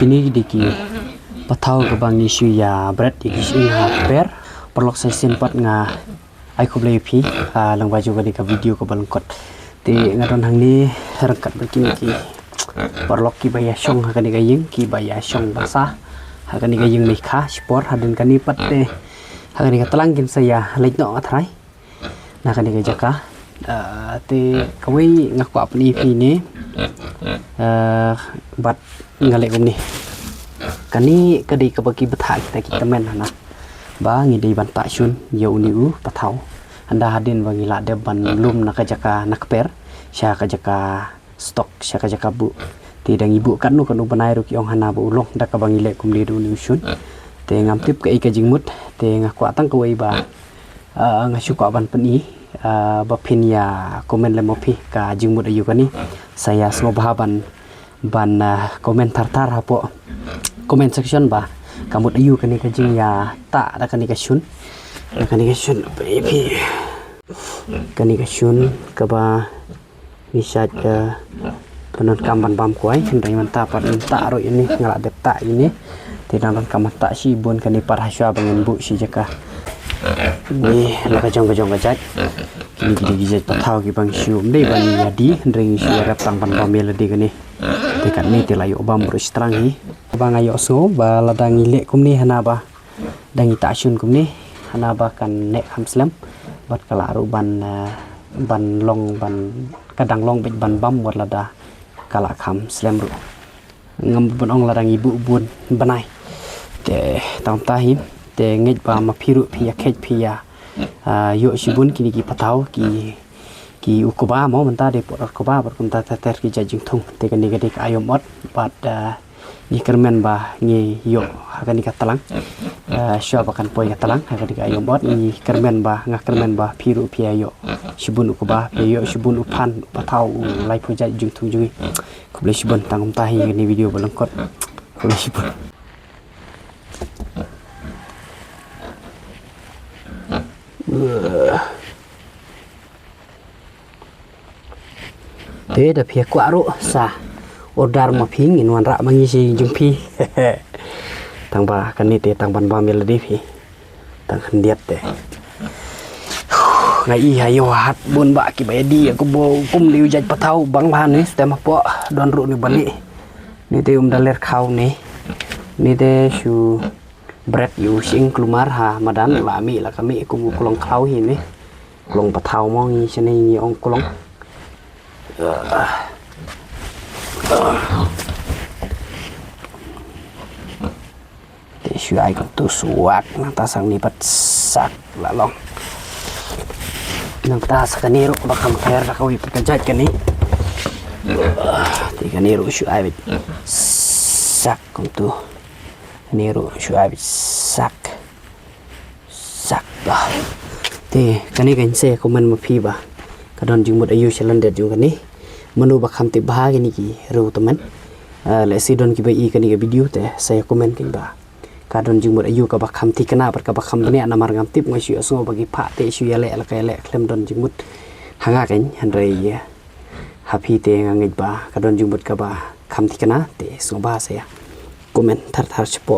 Ini diki patau ke bang isu ya berat diki sing haper perlok saya sempat nga ai ko blai pi lang baju ka dika video ko balangkot ti ngadon hang ni rangkat begini ki perlok ki baya syong ha kani gayeng ki baya syong basa ha kani gayeng mikha sport hadin kani patte ha kani katalangin saya lek no athrai na kani ga jaka ti kawai ngaku apni pi ni bat ngalek ni kani kadi kabaki betha kita men hana ba ngi dei ban ta shun yo ni u pathau anda hadin wangi la de ban lum nak jaka nakper sya ka jaka stok sya ka jaka bu ti dang ibu kan nu banai ru ki ong hana bu ulong dak ka bangi le kum di du ni shun te ngam tip ka ika jingmut te ngaku atang ko wei ba ngasu ko ban peni ba pin ya komen le mopi ka jingmut ayu kani saya semua bahaban ban komen tar hapo comment section ba kamut ayu kani kajing ya tak ada kani kasyun baby kani kasyun ka ba misat penon kamban bam kuai hendai manta par ta ro ini ngala dep ta ini tidak dan kamat tak si bun kani par hasya bangun bu si jaka ni la kajong gajat kini gidi patau ki bang sium dei bani yadi hendai si rap tang ban bamel de kani tekan ni tilayo bam berus terangi bang ayo so ba ladang ile kum ni hana ba dangi tasyun kum ni hana ba kan nek hamslam bat kalaru ban long ban kadang long bet ban bam wat lada kala kham slam ru ngam bon ong ladang ibu bun banai te tam tahim te ngej ba ma phiru phia khej phia yo sibun kini ki patau ki ukuba mau menta de por ukuba bar kunta ter ki jajing thung te kan ni gadik ayom ot bat ni kermen ba ngi yo hakan ni katalang sya bakan poi katalang hakan ni ayom ot ni kermen ba ngak kermen ba phiru phia yo sibun ukuba yo sibun upan patau lai pho jajing thung jungi ko ble sibun tangum tahi ni video balangkot ko ble sibun thế đã phía quả ro sa order ma phi ngin wan ra mangi si jung phi tang ba kan ni te tang ban ba mel di phi tang khandiat te ngai hayo hat bun ba ki ba di ko bo kum liu jaj pathau bang ban ni stem po don ru ni bani ni te daler khau ni te shu bread yu sing klumar ha madan la mi la kami kum kulong khau hi ni kulong pathau mo ngi chene ni ong kulong để suy ai cũng tu suak nang ta sang ni pat sak la long nang ta sakani ro ba kham khair ra kawi pakajat kani ti kani ro suy ai sak cũng tu ni ro suy ai sak ba ti kani kan se komen ma phi ba kadon jing mut ayu chalan det jung kani menu bakam ti bahagi ni ki ru teman le sidon ki bai kani ga video te saya komen kin ba kadon jing mut ayu ka bakam ti kana bar ka bakam ni ana mar ngam tip ngai syu so bagi pha te syu ya le la kai le klem don jing mut hanga kan handrai happy te ngai ba kadon jing mut ka ba kham ti kana te so ba saya komen thar chepo